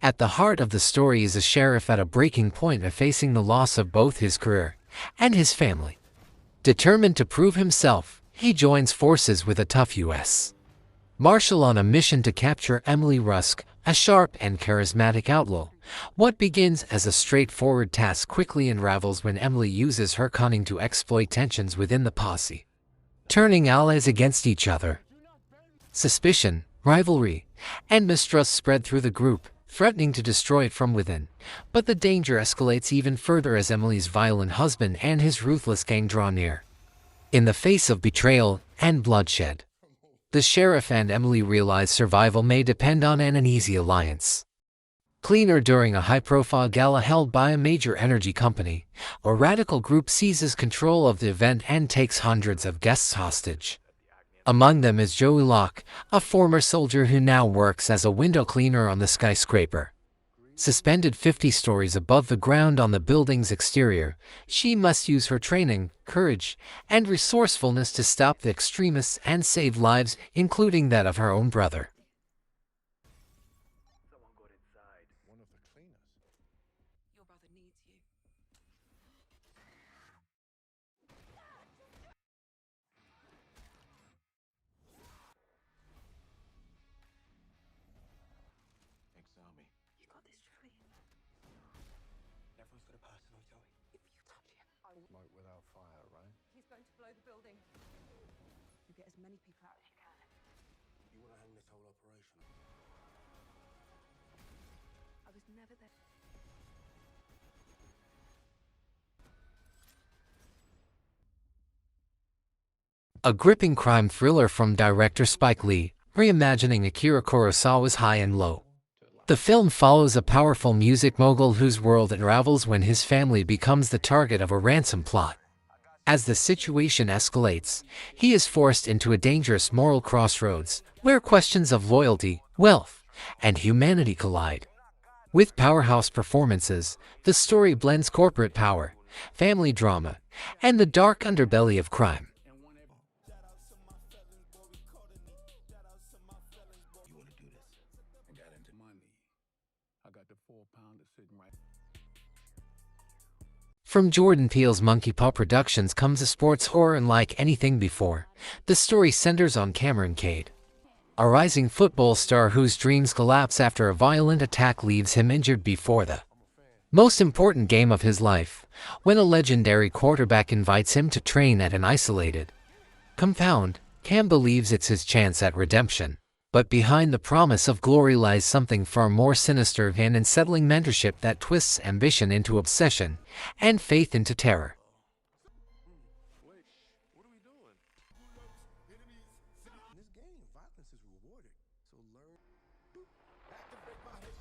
At the heart of the story is a sheriff at a breaking point of facing the loss of both his career and his family. Determined to prove himself, he joins forces with a tough U.S. Marshal on a mission to capture Emily Rusk, a sharp and charismatic outlaw. What begins as a straightforward task quickly unravels when Emily uses her cunning to exploit tensions within the posse, turning allies against each other. Suspicion, rivalry, and mistrust spread through the group, threatening to destroy it from within. But the danger escalates even further as Emily's violent husband and his ruthless gang draw near. In the face of betrayal and bloodshed, the sheriff and Emily realize survival may depend on an uneasy alliance. Cleaner during a high-profile gala held by a major energy company, a radical group seizes control of the event and takes hundreds of guests hostage. Among them is Joey Locke, a former soldier who now works as a window cleaner on the skyscraper. Suspended 50 stories above the ground on the building's exterior, she must use her training, courage, and resourcefulness to stop the extremists and save lives, including that of her own brother. Someone got inside. One of the cleaners. Your brother needs you. Ex-army. You got this, Joey. Everyone's got a personal, Joey. If you touch him, Smoke without fire, right? he's going to blow the building. You get as many people out as you can. You want to hang this whole operation? I was never there. A gripping crime thriller from director Spike Lee, reimagining Akira Kurosawa's High and Low. The film follows a powerful music mogul whose world unravels when his family becomes the target of a ransom plot. As the situation escalates, he is forced into a dangerous moral crossroads, where questions of loyalty, wealth, and humanity collide. With powerhouse performances, the story blends corporate power, family drama, and the dark underbelly of crime. You want to do this? I got into money. I got the 4-pounder sitting right. From Jordan Peele's Monkey Paw Productions comes a sports horror unlike anything before. The story centers on Cameron Cade, a rising football star whose dreams collapse after a violent attack leaves him injured before the most important game of his life, when a legendary quarterback invites him to train at an isolated compound. Cam believes it's his chance at redemption. But behind the promise of glory lies something far more sinister, an unsettling mentorship that twists ambition into obsession and faith into terror. Wait, what are we doing? In this game, violence is rewarded. So learn. Activate my hip.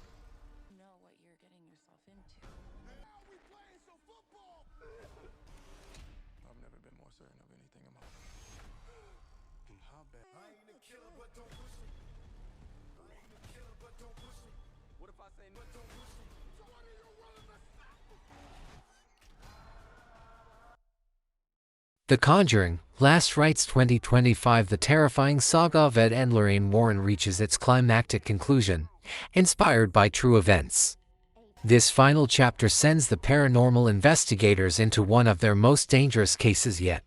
Know what you're getting yourself into. Now we playing some football. I've never been more certain of anything in my life. And how bad? I ain't a killer, but don't push me. I ain't a killer, but don't push me. What if I say no? But don't push me. So what are you willing to stop me? The Conjuring, Last Rites 2025. The terrifying saga of Ed and Lorraine Warren reaches its climactic conclusion, inspired by true events. This final chapter sends the paranormal investigators into one of their most dangerous cases yet.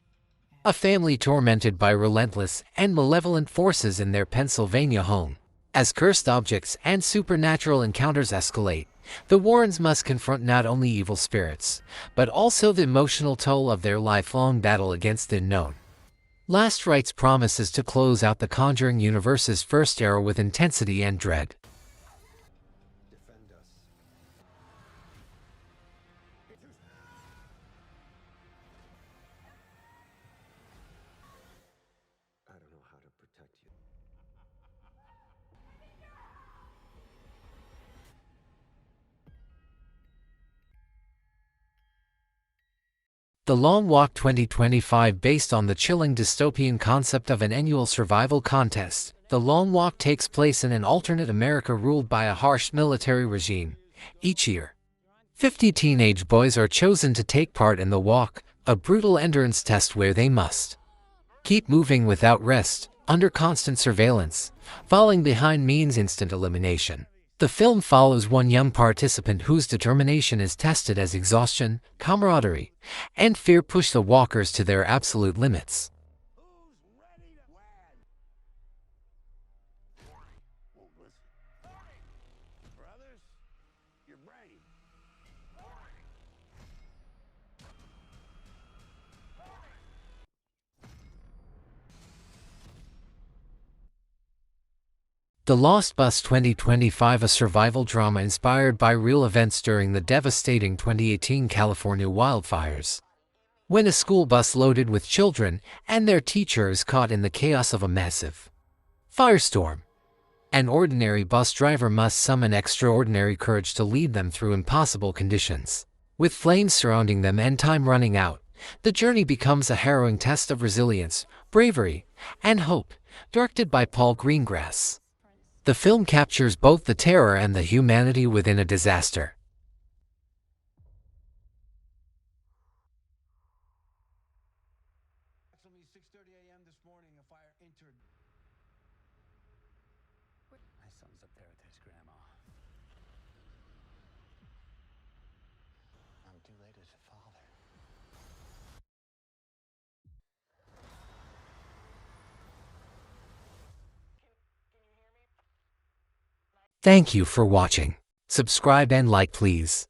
A family tormented by relentless and malevolent forces in their Pennsylvania home. As cursed objects and supernatural encounters escalate, the Warrens must confront not only evil spirits, but also the emotional toll of their lifelong battle against the unknown. Last Rites promises to close out the Conjuring universe's first era with intensity and dread. Defend us. I don't know how to protect you. The Long Walk 2025. Based on the chilling dystopian concept of an annual survival contest, The Long Walk takes place in an alternate America ruled by a harsh military regime. Each year, 50 teenage boys are chosen to take part in the walk, a brutal endurance test where they must keep moving without rest, under constant surveillance. Falling behind means instant elimination. The film follows one young participant whose determination is tested as exhaustion, camaraderie, and fear push the walkers to their absolute limits. Brothers, your brain. The Lost Bus 2025, a survival drama inspired by real events during the devastating 2018 California wildfires. When a school bus loaded with children and their teacher is caught in the chaos of a massive firestorm, an ordinary bus driver must summon extraordinary courage to lead them through impossible conditions. With flames surrounding them and time running out, the journey becomes a harrowing test of resilience, bravery, and hope, directed by Paul Greengrass. The film captures both the terror and the humanity within a disaster. Approximately 6:30 a.m. this morning, a fire entered. My son's up there with his grandma. I'm too late as a father. Thank you for watching. Subscribe and like please.